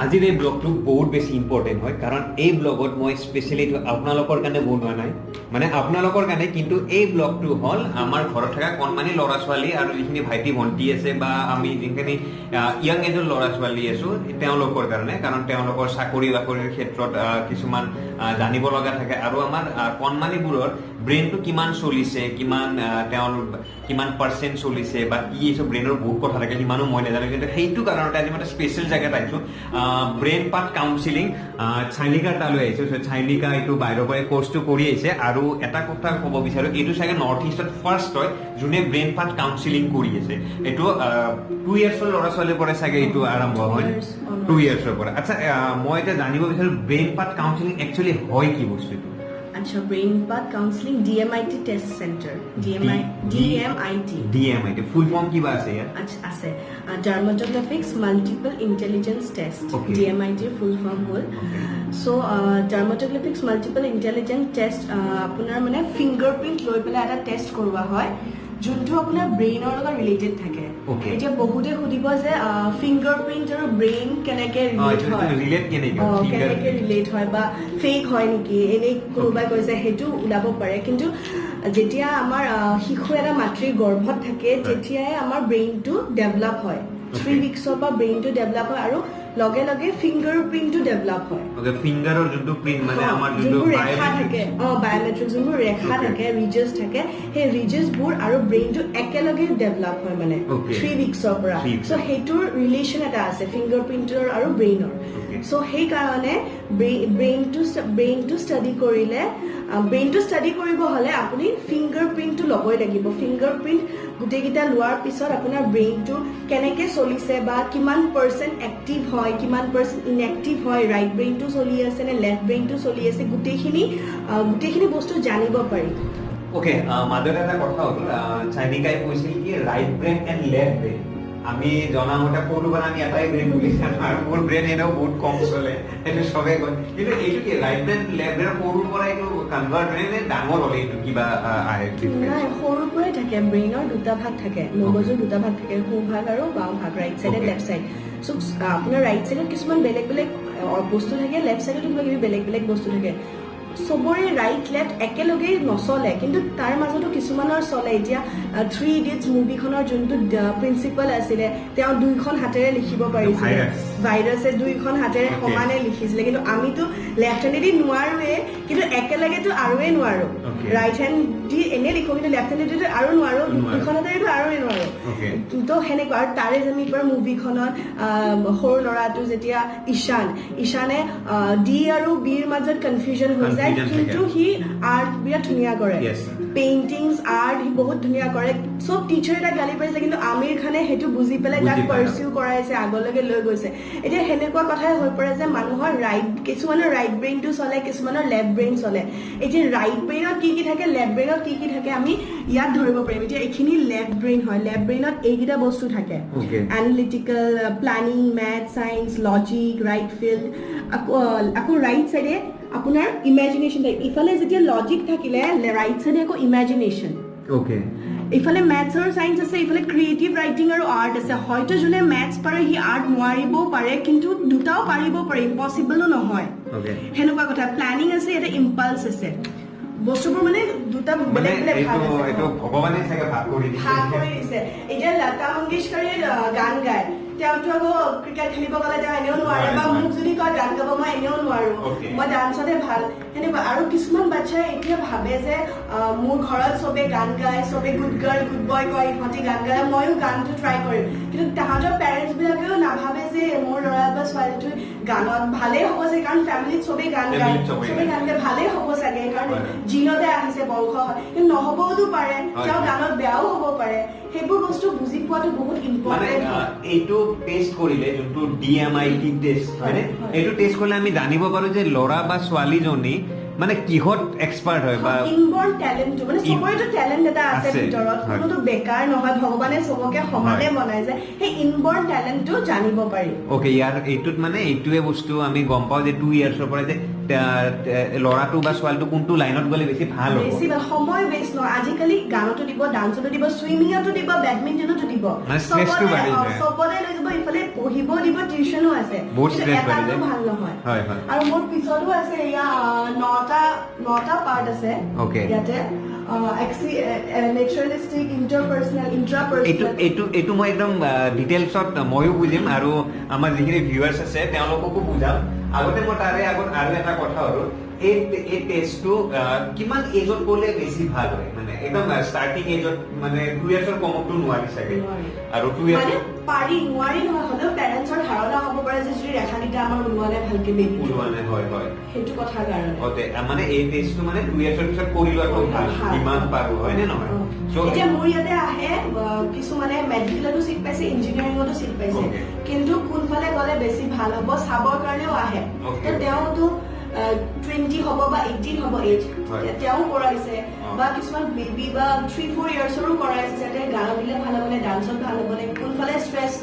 আজিৰ এই ব্লগটো বহুত বেছি ইম্পৰ্টেণ্ট হয় কাৰণ এই ব্লগত মই স্পেচিয়েলি আপোনালোকৰ কাৰণে বনোৱা নাই মানে আপোনালোকৰ কাৰণে কিন্তু এই ব্লগটো হ'ল আমাৰ ঘৰত থকা কণমানি ল'ৰা ছোৱালী আৰু যিখিনি ভাইটি ভণ্টি আছে বা আমি যিখিনি ইয়াং এজৰ ল'ৰা ছোৱালী আছো তেওঁলোকৰ কাৰণে কাৰণ তেওঁলোকৰ চাকৰি বাকৰিৰ ক্ষেত্ৰত কিছুমান জানিব লগা থাকে আৰু আমাৰ কণমানিবোৰৰ ব্ৰেইনটো কিমান চলিছে কিমান পাৰ্চেণ্ট চলিছে বা কি এইসব ব্ৰেইনৰ বহুত কথা থাকে সিমানো মই নাজানো কিন্তু সেইটো কাৰণতে আজি মই এটা স্পেচিয়েল জেগাত আহিছো ব্ৰেইন পাথ কাউন্সিলিং চাইনিকাৰ তালৈ আহিছো চাইনিকা এইটো বাহিৰৰ পৰা কোৰ্চটো কৰি আহিছে আৰু এটা কথা ক'ব বিচাৰো এইটো চাগে নৰ্থ ইষ্টত ফাৰ্ষ্ট হয় যোনে ব্ৰেইন পাথ কাউন্সিলিং কৰি আছে এইটো 2 ইয়াৰ্ছৰ ল'ৰা ছোৱালীৰ পৰা চাগে এইটো আৰম্ভ হয় 2 ইয়াৰ্ছৰ পৰা আচ্ছা মই এতিয়া জানিব বিচাৰো ব্ৰেইন পাথ কাউন্সিলিং একচুৱেলি হয় কি বস্তুটো अच्छा brain path counselling DMIT test centre DMIT full form কি বা আছে ইয়ার আচ্ছা আছে dermatoglyphics multiple intelligence test DMIT full form হল so dermatoglyphics multiple intelligence test আপোনাৰ মানে ফিংগাৰপ্ৰিন্ট লৈ পেলাই এটা টেষ্ট কৰোৱা হয় যোনটো আপোনাৰ ব্ৰেইনৰ লগত ৰিলেটেড থাকে এতিয়া বহুতে সুধিব যে ফিংগাৰপ্ৰিন্ট আৰু ব্ৰেইন কেনেকে ৰিলেট হয় বা ফেক হয় নেকি এনে কোনোবাই কৈছে সেইটো ওলাব পাৰে কিন্তু যেতিয়া আমাৰ শিশু এটা মাতৃৰ গৰ্ভত থাকে তেতিয়াই আমাৰ ব্ৰেইনটো ডেভেলপ হয় 3 উইকছৰ পৰা ব্ৰেইনটো ডেভেলপ হয় আৰু লগে লগে ফিংগাৰপ্ৰিন্টটো ডেভেলপ হয় ওকে ফিংগাৰৰ যোনটো প্ৰিন্ট মানে আমাৰ যোনটো ৰেখা থাকে বায়োমেট্ৰিক যোনবোৰ ৰেখা থাকে ৰিজেছ থাকে সেই ৰিজেছবোৰ আৰু ব্ৰেইনটো একেলগে ডেভেলপ হয় মানে 3 উইকছৰ পৰা সো হেতুৰ ৰিলেচন এটা আছে ফিংগাৰপ্ৰিন্টৰ আৰু ব্ৰেইনৰ সো সেই কাৰণে ব্ৰেইনটো ষ্টাডি কৰিলে ব্ৰেইনটো ষ্টাডি কৰিব হলে আপুনি ফিংগাৰপ্ৰিন্টটো ল'বই লাগিব ফিংগাৰপ্ৰিন্ট গোটেইকেইটা লোৱাৰ পিছত আপোনাৰ ব্ৰেইনটো কেনেকে চলিছে বা কিমান পাৰ্চেণ্ট এক্টিভ হয় কিমান পাৰ্চেণ্ট ইনএক্টিভ হয় ৰাইট ব্ৰেইনটো চলি আছে নে লেফ্ট ব্ৰেইনটো চলি আছে গোটেইখিনি বস্তু জানিব পাৰি ওকে মাজতে এটা কথা হ'ল চাইনিকাই কৈছিল কি right brain and left brain আমি জনামতে সৰু পৰা আমি এটাই ব্ৰেইন বুলি জানো আৰু মোৰ ব্ৰেইন এনেও বহুত কম চলে সেইটো সবে কয় কিন্তু এইটো কি ৰাইট ব্ৰেইন লেফ্ট ব্ৰেইন সৰুৰ পৰা এইটো কনভাৰ্ট হয় নে ডাঙৰ হ'লে এইটো কিবা আহে নাই সৰুৰ পৰাই থাকে ব্ৰেইনৰ দুটা ভাগ থাকে মগজুৰ দুটা ভাগ থাকে সোঁ ভাগ আৰু বাওঁ ভাগ right side and left side চ' আপোনাৰ ৰাইট চাইডত কিছুমান বেলেগ বেলেগ বস্তু থাকে লেফ্ট চাইডতো কিবা কিবি বেলেগ বেলেগ বস্তু থাকে সবৰে ৰাইট লেফ্ট একেলগে নচলে কিন্তু তাৰ মাজতো কিছুমানৰ চলে এতিয়া 3 ইডিয়টছ মুভিখনৰ যোনটো প্ৰিন্সিপাল আছিলে তেওঁ দুইখন হাতেৰে লিখিব পাৰিছিলে ভাইৰাছে দুইখন হাতেৰে সমানে লিখিছিলে কিন্তু আমিতো লেফ্ট হেণ্ডেদি নোৱাৰোৱে কিন্তু একেলগেতো আৰুৱে নোৱাৰো ৰাইট হেণ্ড দি এনে লিখো কিন্তু লেফ্ট হেণ্ডেদি আৰু নোৱাৰো দুইখন হাতেৰেতো আৰুৱে নোৱাৰো কিন্তু সেনেকুৱা আৰু তাৰে যেনিবা মুভিখনত সৰু ল'ৰাটো যেতিয়া ঈশানে ডি আৰু বিৰ মাজত কনফিউজন হৈ যায় কিন্তু হি আৰ্ট বিৰাট ধুনীয়া কৰে পেইন্টিংছ আৰ্ট হি বহুত ধুনীয়া কৰে চব টিচাৰ এটা গালি পাৰিছে কিন্তু আমিৰ খানে সেইটো বুজি পেলাই তাক পাৰ্চিউ কৰাইছে আগলৈকে লৈ গৈছে এতিয়া সেনেকুৱা কথাই হৈ পৰে যে মানুহৰ কিছুমানৰ ৰাইট ব্ৰেইনটো চলে কিছুমানৰ লেফ্ট ব্ৰেইন চলে এতিয়া ৰাইট ব্ৰেইনত কি থাকে লেফ্ট ব্ৰেইনত কি থাকে আমি ইয়াত ধৰিব পাৰিম এতিয়া এইখিনি লেফ্ট ব্ৰেইন হয় লেফ্ট ব্ৰেইনত এইকেইটা বস্তু থাকে analytical planning math science logic right field আকৌ ৰাইট চাইডে আপোনাৰ ইমেজিনেশ্যন থাকে ইফালে যেতিয়া লজিক থাকিলে ৰাইট চাইডে আকৌ ইমেজিনেশ্যন ইফালে মেথছ আৰু চায়েন্স আছে ইফালে ক্ৰিয়েটিভ ৰাইটিং আৰু আৰ্ট আছে হয়তো যোনে মেথছ পাৰে সি আৰ্ট নোৱাৰিবও পাৰে কিন্তু দুটাও পাৰিব পাৰে ইম্পচিবলো নহয় সেনেকুৱা কথা প্লানিং আছে ইয়াতে ইম্পালছ আছে বস্তুবোৰ মানে দুটা বেলেগ বেলেগ ভাগ আছে এইটো ভগৱানে চাগে ভাগ কৰি দিছে এতিয়া লতা মংগেশকাৰে গান গায় তেওঁতো আকৌ ক্ৰিকেট খেলিব গ'লে তেওঁ এনেও নোৱাৰে বা মোক যদি কয় গান গাব মই এনেও নোৱাৰো মই ডান্সতে ভাল সেনেকুৱা আৰু কিছুমান বাচ্চাই এতিয়া ভাবে যে মোৰ ঘৰত চবে গান গায় চবে গুড গাৰ্ল গুড বয় কয় ইহঁতি গান গায় ময়ো গানটো ট্ৰাই কৰিম কিন্তু তাহাঁতৰ পেৰেণ্টছ বিলাকেও নাভাবে যে মোৰ ল'ৰা বা ছোৱালীটো গানত ভালেই হ'ব যে কাৰণ ফেমিলিত চবে গান গায় ভালেই হ'ব চাগে কাৰণ জিনতে আহিছে বংশ হয় কিন্তু নহ'বওতো পাৰে তেওঁ গানত বেয়াও হ'ব পাৰে সেইবোৰ বস্তু বুজি পোৱাটো বহুত ইম্পৰ্টেণ্ট এইটো টেষ্ট কৰিলে যোনটো DMIT টেষ্ট হয়নে এইটো টেষ্ট কৰিলে আমি জানিব পাৰো যে ল'ৰা বা ছোৱালীজনী মানে কিহত এক্সপাৰ্ট হয় বা ইনবৰ্ন ট্যালেন্ট মানে সবৰেতো ট্যালেন্ট এটা আছে ভিতৰত কোনোটো বেকাৰ নহয় ভগৱানে সবকে সমানে বনাই যায় সেই ইনবৰ্ন ট্যালেন্টটো জানিব পাৰি ওকে ইয়াৰ এইটোত মানে এইটোৱে বস্তু আমি গম পাও যে 2 ইয়াৰ্ছৰ পৰা যে লৰাটো বা ছোৱালীটো কোনটো লাইনত গ'লে বেছি ভাল হ'ব বেছি সময় বেছ নহয় আজিকালি গানতো দিব ডান্সতো দিব সুইমিঙতো দিব বেডমিণ্টনতো দিব স্ট্ৰেছটো বাঢ়ি যায় চবতে লৈ যাব ইফালে পঢ়িব দিব টিউচনো আছে বহুত স্ট্ৰেছ বাঢ়ি যায় ভাল নহয় হয় হয় আৰু মোৰ পিছতো আছে এয়া 9টা পাৰ্ট আছে ইয়াতে নেচাৰেলিষ্টিক ইণ্টাৰপাৰ্চনেল ইন্ট্ৰাপাৰ্চনেল এইটো মই একদম ডিটেইলছত ময়ো বুজিম আৰু আমাৰ যিখিনি ভিউৱাৰ্ছ আছে তেওঁলোককো বুজাম আগতে মই তাৰে আগত আৰু এটা কথা আৰু এই টেষ্টটো কিমান এজত গ'লে বেছি ভাল হয় মানে একদম ষ্টাৰ্টিং এজত মানে 2 ইয়াৰ্ছৰ কমতো নোৱাৰি চাগে আৰু 2 ইয়াৰ্ছ পাৰি নোৱাৰি নহয় হলেও পেৰেণ্টছৰ ধাৰণা হ'ব পাৰে যে যদি ৰেখাকেইটা আমাৰ ওলোৱালে ভালকে বেবি ওলোৱালে হয় হয় সেইটো কথাৰ কাৰণে মানে এই টেষ্টটো মানে 2 ইয়াৰ্ছৰ পিছত কৰি লোৱাটো ভাল যিমান পাৰো হয় নে নহয় এতিয়া মোৰ ইয়াতে আহে কিছুমানে মেডিকেলতো চিট পাইছে ইঞ্জিনিয়াৰিঙতো চিট পাইছে কিন্তু কোনফালে গ'লে বেছি ভাল হ'ব চাবৰ কাৰণেও আহে তেওঁতো 20 হ'ব বা 18 হ'ব এজ তেওঁ কৰাইছে বা কিছুমান বেবি বা 3-4 ইয়াৰ্ছৰো কৰাইছে যাতে গান দিলে ভাল হ'বনে ডান্সত ভাল হ'বনে কোনফালে ষ্ট্ৰেছ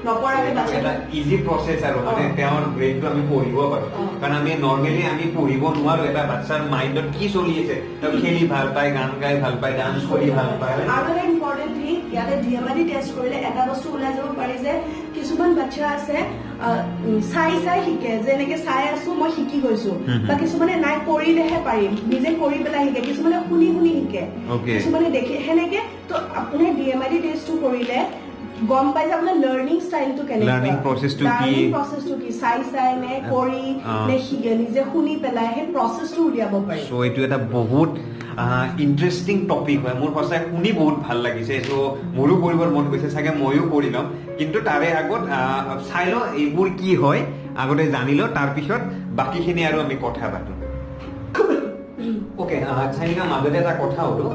নপৰাকে এটা ইজি প্ৰচেছ আৰু মানে তেওঁৰ ব্ৰেইনটো আমি পঢ়িব পাৰো কাৰণ আমি নৰ্মেলি আমি পঢ়িব নোৱাৰো এটা বাচ্চাৰ মাইণ্ডত কি চলি আছে তেওঁ খেলি ভাল পায় গান গাই ভাল পায় ডান্স কৰি ভাল পায় আৰু এটা ইম্পৰ্টেণ্ট থিং ইয়াতে ডিএমআইডি টেষ্ট কৰিলে এটা বস্তু ওলাই যাব পাৰি যে কিছুমান বাচ্চা আছে চাই শিকে যেনেকে চাই আছো মই শিকি গৈছো বা কিছুমানে নাই কৰিলেহে পাৰিম নিজে কৰি পেলাই শিকে কিছুমানে শুনি শিকে কিছুমানে দেখি সেনেকে তো আপোনাৰ ডিএমআইডি টেষ্টটো কৰিলে গম পাই যে আপোনাৰ লাৰ্নিং ষ্টাইলটো কেনেকুৱা লাৰ্নিং প্ৰচেছটো কি চাই নে কৰি নে শিকে নিজে শুনি পেলাই সেই প্ৰচেছটো উলিয়াব পাৰি সো এইটো এটা বহুত ইন্টাৰেষ্টিং টপিক হয় মোৰ সঁচাই শুনি বহুত ভাল লাগিছে সো মোৰো কৰিবৰ মন গৈছে চাগে ময়ো কৰি ল'ম কিন্তু তাৰে আগত চাই লওঁ এইবোৰ কি হয় আগতে জানি লওঁ তাৰপিছত বাকীখিনি আৰু আমি কথা পাতো ওকে চাইনিকা মাজতে এটা কথা হলো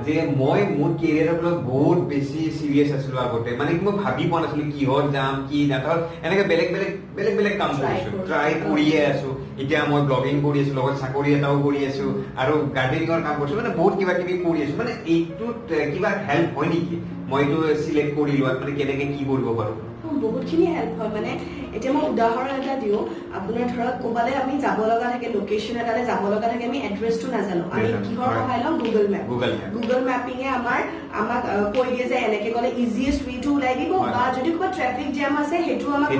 যে মই মোৰ কেৰিয়াৰৰ লগত বহুত বেছি চিৰিয়াছ আছিলো আগতে মানে মই ভাবি পোৱা নাছিলো কিহত যাম কি নাথাক এনেকে বেলেগ কাম কৰিছো ট্ৰাই কৰিয়ে আছো এতিয়া মই ব্লগিং কৰি আছো লগত চাকৰি এটাও কৰি আছো আৰু গাৰ্ডেনিঙৰ কাম কৰিছো মানে বহুত কিবা কিবি কৰি আছো মানে এইটোত কিবা হেল্প হয় নেকি মই এইটো চিলেক্ট কৰি লোৱাত মানে কেনেকে কি কৰিব পাৰো বহুতখিনি হেল্প হয় মানে এতিয়া মই উদাহৰণ এটা দিওঁ আপোনাৰ ধৰক ক'বালে আমি যাব লগা থাকে লোকেশ্যন এটালে যাব লগা থাকে আমি এড্ৰেছটো নাজানো আমি কিহৰ সহায় লওঁ গুগল মেপিঙে আমাক কৈ দিয়ে যে এনেকে গ'লে ইজিয়েষ্ট ৱেটো ওলাই দিব বা যদি কিবা ট্ৰেফিক জাম আছে সেইটো আমাক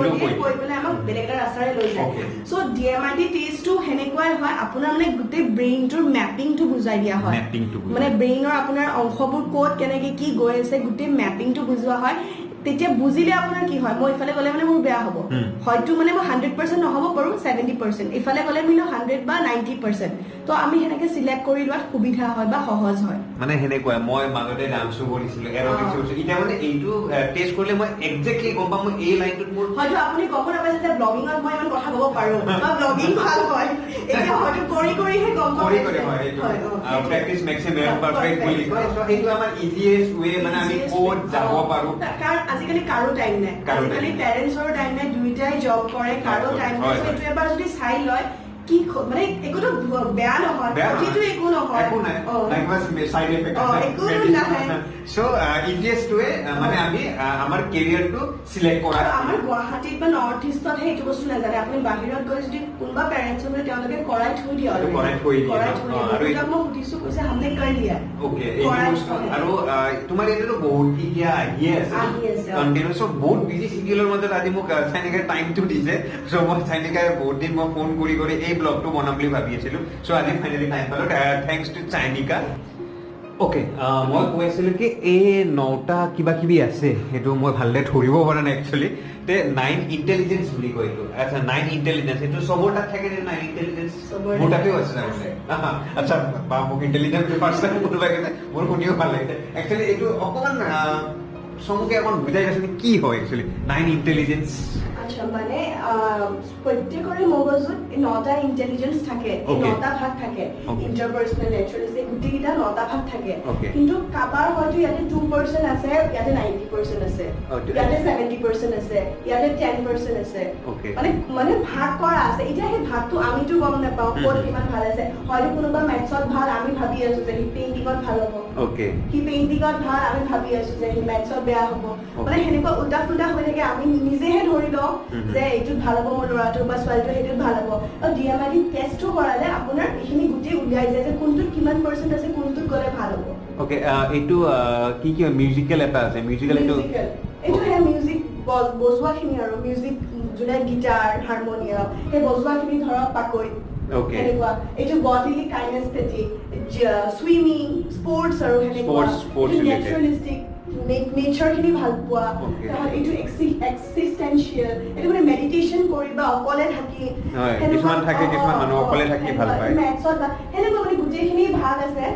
কৈ পেলাই আমাক বেলেগ এটা ৰাস্তাৰে লৈ যায় চ' ডিএমআইডি টেষ্টটো সেনেকুৱাই হয় আপোনাৰ মানে গোটেই ব্ৰেইনটোৰ মেপিংটো বুজাই দিয়া হয় মানে ব্ৰেইনৰ আপোনাৰ অংশবোৰ ক'ত কেনেকে কি গৈ আছে গোটেই মেপিংটো বুজোৱা হয় তেতিয়া বুজিলে আপোনাৰ কি হয় মই ইফালে গ'লে মানে মোৰ বেয়া হ'ব হয়তো মানে মই 100% নহ'ব পাৰো 70% ইফালে গ'লে মিলো 100 বা 90% তো আমি সেনেকে সিলেক্ট কৰি লোৱাত সুবিধা হয় বা সহজ হয় মানে সেনেকুৱা মই মাজতে ডান্সো কৰিছিলো এৰবিক্স কৰিছিলো এতিয়া মানে এইটো টেষ্ট কৰিলে মই এক্স্যাক্টলি গম পাম মই এই লাইনটোত মোৰ হয়তো আপুনি গম নাপাইছে যে ব্লগিঙত মই ইমান কথা ক'ব পাৰো বা ব্লগিং ভাল হয় এতিয়া হয়তো কৰিহে গম পাম হয় এইটো practice max a man perfect বুলি কয় সো এইটো আমাৰ ইজিয়েষ্ট ওয়ে মানে আমি কোড যাব পাৰো কাৰণ আজিকালি কাৰো টাইম নাই আজিকালি পেৰেণ্টছৰ টাইম নাই দুইটাই জব কৰে কাৰো টাইম নাই সেইটো এবাৰ যদি চাই লয় কি মানে একোটো বেয়া নহয় প্ৰতিটো একো নহয় একো নাই লাইক বাস সাইড এফেক্ট একো নহয় সো ইজিয়েষ্ট ওয়ে মানে আমি আমাৰ কেৰিয়াৰটো সিলেক্ট কৰা আমাৰ গুৱাহাটীত বা নৰ্থ ইষ্টত সেইটো বস্তু নাজানে আপুনি বাহিৰত গৈ যদি কোনোবা পেৰেণ্টছ হ'লে তেওঁলোকে কৰাই থৈ দিয়ে আৰু মই সুধিছো কৈছে হামনে কৰ লিয়া ওকে আৰু তোমাৰ এটাতো বহুত এতিয়া আহিয়ে আছে কন্টিনিউছ বহুত বিজি শিডিউলৰ মাজত আজি মোক চাইনিকাৰ টাইমটো দিছে সো মই চাইনিকাৰ বহুত দিন মই ফোন কৰি এই ব্লগটো বনাম বুলি ভাবি আছিলো সো আজি ফাইনালি টাইম পালো থ্যাঙ্কস টু চাইনিকা ওকে মই কৈ আছিলো কি এই 9টা কিবা কিবি আছে সেইটো মই ভালদৰে ধৰিব পৰা নাই একচুৱেলি তে 9 ইন্টেলিজেন্স বুলি কয় এইটো আচ্ছা 9 ইন্টেলিজেন্স এইটো সবৰ তাত থাকে নে 9 ইন্টেলিজেন্স মোৰ তাতেও আছে আচ্ছা বা মোক ইন্টেলিজেন্স ফাৰ্ষ্ট টাইম কোনোবাই কৈছে মোৰ শুনিও ভাল লাগিছে একচুৱেলি এইটো অকমান চমুকে অকণ বুজাই দিছে কি হয় একচুৱেলি 9 ইন্টেলিজেন্স আচ্ছা মানে প্ৰত্যেকৰে মগজুত 9টা ইন্টেলিজেন্স থাকে 9টা ভাগ থাকে ইন্টাৰপাৰ্সনেল নেচাৰেলিষ্টিক গোটেইকেইটা 9টা ভাগ থাকে কিন্তু কাবাৰ হয়তো ইয়াতে 2% আছে ইয়াতে 90% আছে ইয়াতে 70% আছে ইয়াতে 10% আছে মানে ভাগ কৰা আছে এতিয়া সেই ভাগটো আমিতো গম নাপাওঁ ক'ত কিমান ভাল আছে হয়তো কোনোবা মেথছত ভাল আমি ভাবি আছো যে সি পেইণ্টিঙত ভাল হ'ব সি পেইণ্টিঙত ভাল আমি ভাবি আছো যে সি মেথছত বেয়া হ'ব মানে সেনেকুৱা উল্টা ফুল্টা হৈ থাকে আমি নিজেহে ধৰি লওঁ যে এইটোত ভাল হ'ব মোৰ ল'ৰাটো বা ছোৱালীটো সেইটোত ভাল হ'ব আৰু DMID টেষ্টটো কৰালে আপোনাৰ এইখিনি গোটেই উলিয়াই যায় যে কোনটোত কিমান % আছে কোনটোত গ'লে ভাল হ'ব ওকে এইটো কি কি মিউজিকেল এটা আছে মিউজিকেল এইটো এইটো হে মিউজিক বজোৱাখিনি আৰু মিউজিক যোনে গিটাৰ হাৰমনিয়াম সেই বজোৱাখিনি ধৰক পাকৈ ওকে এনেকুৱা এইটো বডিলি কাইনেস্থেটিক সুইমিং স্পৰ্টছ আৰু সেনেকুৱা স্পৰ্টছ নেচাৰেলিষ্টিক নেচাৰ খিনি ভাল পোৱা এইটো এক্সিষ্টেন্সিয়েল এইটো মানে মেডিটেশ্যন কৰি বা অকলে থাকি কিছুমান থাকে কিছুমান মানুহ অকলে থাকি ভাল পায় মেথছত বা সেনেকুৱা মানে গোটেইখিনি ভাগ আছে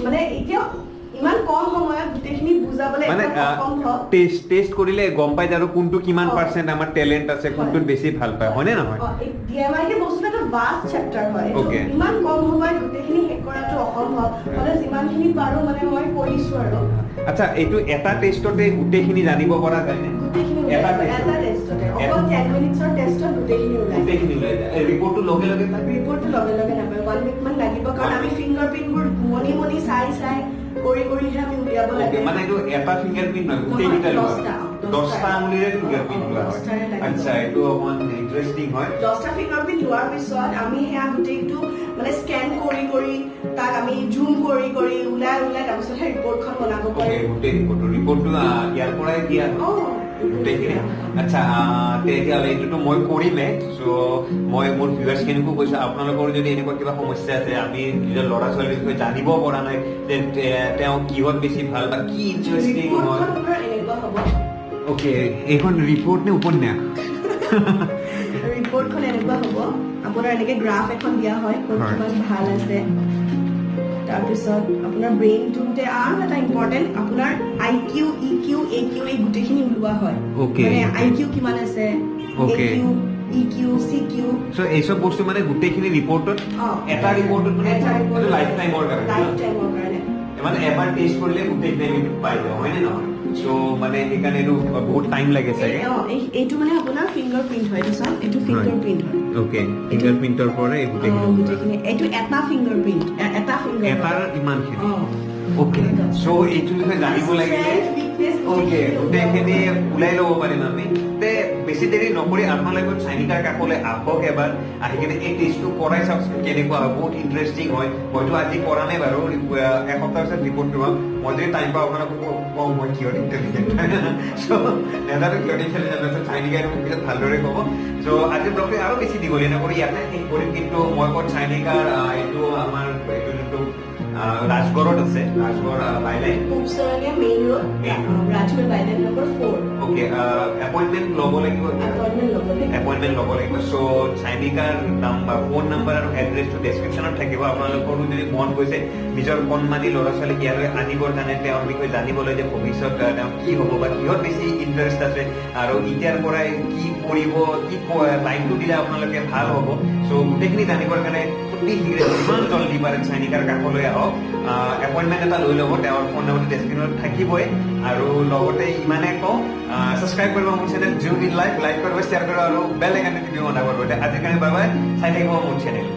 মানে এতিয়া ইমান কম সময়ত গোটেইখিনি বুজাবলে মানে অসম্ভৱ টেষ্ট কৰিলে গম পাই যায় আৰু কোনটো কিমান % আমাৰ টেলেন্ট আছে কোনটোত বেছি ভাল পায় হয়নে নহয় DMID বস্তুটো এটা ভাষ্ট চেপ্টাৰ হয় ইমান কম সময়ত গোটেইখিনি শেষ কৰাটো অসম্ভৱ মানে যিমানখিনি পাৰো মানে মই কৰিছো আৰু আচ্ছা এইটো এটা টেষ্টতে গোটেইখিনি জানিব পৰা যায় নে এটা টেষ্টতে অকল 10 মিনিটছৰ টেষ্টত গোটেইখিনি ওলাই যায় ৰিপৰ্টটো লগে লগে থাকে ৰিপৰ্টটো লগে লগে নাপায় 1 উইক মান লাগিব কাৰণ আমি ফিংগাৰপ্ৰিন্টবোৰ মনি চাই কৰি আমি উলিয়াব লাগে মানে এইটো এটা ফিংগাৰপ্ৰিন্ট নহয় গোটেইকেইটা 10টা আঙুলিৰে ফিংগাৰপ্ৰিন্ট লোৱা হয় আচ্ছা এইটো অকমান ইন্টাৰেষ্টিং হয় 10টা ফিংগাৰপ্ৰিন্ট লোৱাৰ পিছত আমি সেয়া গোটেইটো মানে স্কেন কৰি তাক আমি জুম কৰি ওলাই তাৰপিছতহে ৰিপৰ্টখন বনাব পাৰি গোটেই ৰিপৰ্টটো ইয়াৰ পৰাই দিয়া গোটেইখিনি আচ্ছা তেতিয়াহ'লে এইটোতো মই কৰিমে চ' মই মোৰ ভিউৱাৰ্ছখিনিকো কৈছোঁ আপোনালোকৰ যদি এনেকুৱা কিবা সমস্যা আছে আমি নিজৰ ল'ৰা ছোৱালীৰ বিষয়ে জানিব পৰা নাই যে তেওঁ কিহত বেছি ভাল বা কি ইণ্টাৰেষ্টিং হয় অ'কে এইখন ৰিপৰ্ট নে উপন্যাস ৰিপৰ্টখন এনেকুৱা হ'ব আপোনাৰ এনেকে গ্ৰাফ এখন দিয়া হয় কিমান ভাল আছে তাৰপিছত আপোনাৰ ব্ৰেইনটোতে আৰু এটা ইম্পৰ্টেণ্ট আপোনাৰ IQ EQ AQ এই গোটেইখিনি ওলোৱা হয় মানে IQ কিমান আছে AQ EQ CQ সো এইসব বস্তু মানে গোটেইখিনি ৰিপৰ্টত এটা ৰিপৰ্টত মানে এটা লাইফ টাইমৰ কাৰণে মানে এবাৰ টেষ্ট কৰিলে গোটেইখিনি পাই যাওঁ হয়নে নহয় সো মানে সেইকাৰণে এইটো বহুত টাইম লাগে চাগে এইটো মানে আপোনাৰ ফিংগাৰপ্ৰিন্ট হয় এইটো ফিংগাৰপ্ৰিন্ট হয় ওকে ফিংগাৰপ্ৰিন্টৰ পৰা এই গোটেইখিনি এইটো এটা ফিংগাৰপ্ৰিন্ট এটাৰ ইমানখিনি ওকে সো এইটো বিষয়ে জানিব লাগিলে ওকে গোটেইখিনি ওলাই ল'ব পাৰিম আমি তে বেছি দেৰি নকৰি আপোনালোকে চাইনিকাৰ কাষলৈ আহক এবাৰ আহি কিনে এই টেষ্টটো কৰাই চাওকচোন কেনেকুৱা হয় বহুত ইণ্টাৰেষ্টিং হয় মইতো আজি কৰা নাই বাৰু এসপ্তাহ পিছত ৰিপৰ্টটো পাম মই যদি টাইম পাওঁ আপোনালোকক কওঁ মই কিয় ইণ্টেলিজেণ্ট চ' নেজানো কিয় ইণ্টেলিজেণ্ট চাইনিকাই মোক পিছত ভালদৰে ক'ব চ' আজি ব্লগটো আৰু বেছি দীঘলীয়া নকৰি ইয়াতে শেষ কৰিম কিন্তু মই কওঁ চাইনিকাৰ এইটো আমাৰ এইটো যোনটো ৰাজগড়ত আছে Rajgarh byline main road Rajgarh byline number 4 okay appointment ল'ব লাগিব এপইণ্টমেণ্ট ল'ব লাগিব চ' চাইনিকাৰ ফোন নাম্বাৰ আৰু এড্ৰেছটো ডেছক্ৰিপশ্যনত থাকিব আপোনালোকৰো যদি মন গৈছে নিজৰ কণমানি ল'ৰা ছোৱালীক ইয়ালৈ আনিবৰ কাৰণে তেওঁৰ বিষয়ে জানিবলৈ যে ভৱিষ্যত তেওঁ কি হ'ব বা কিহত বেছি ইণ্টাৰেষ্ট আছে আৰু এতিয়াৰ পৰাই কি কৰিব কি টাইমটো দিলে আপোনালোকে ভাল হ'ব চ' গোটেইখিনি জানিবৰ কাৰণে অতি শীঘ্ৰে যিমান জলদি পাৰে চাইনিকাৰ কাষলৈ আহক এপইণ্টমেণ্ট এটা লৈ ল'ব তেওঁৰ ফোন নম্বৰটো ডেছক্ৰিপশ্যনত থাকিবই আৰু লগতে ইমানে কওঁ ছাবস্ক্ৰাইব কৰিব মোৰ channel zoom in life like কৰিব শ্বেয়াৰ কৰিব আৰু বেল আইকনটো টিপিব নাপাহৰিব আজিৰ কাৰণে বাই বাই চাই থাকিব মোৰ চেনেল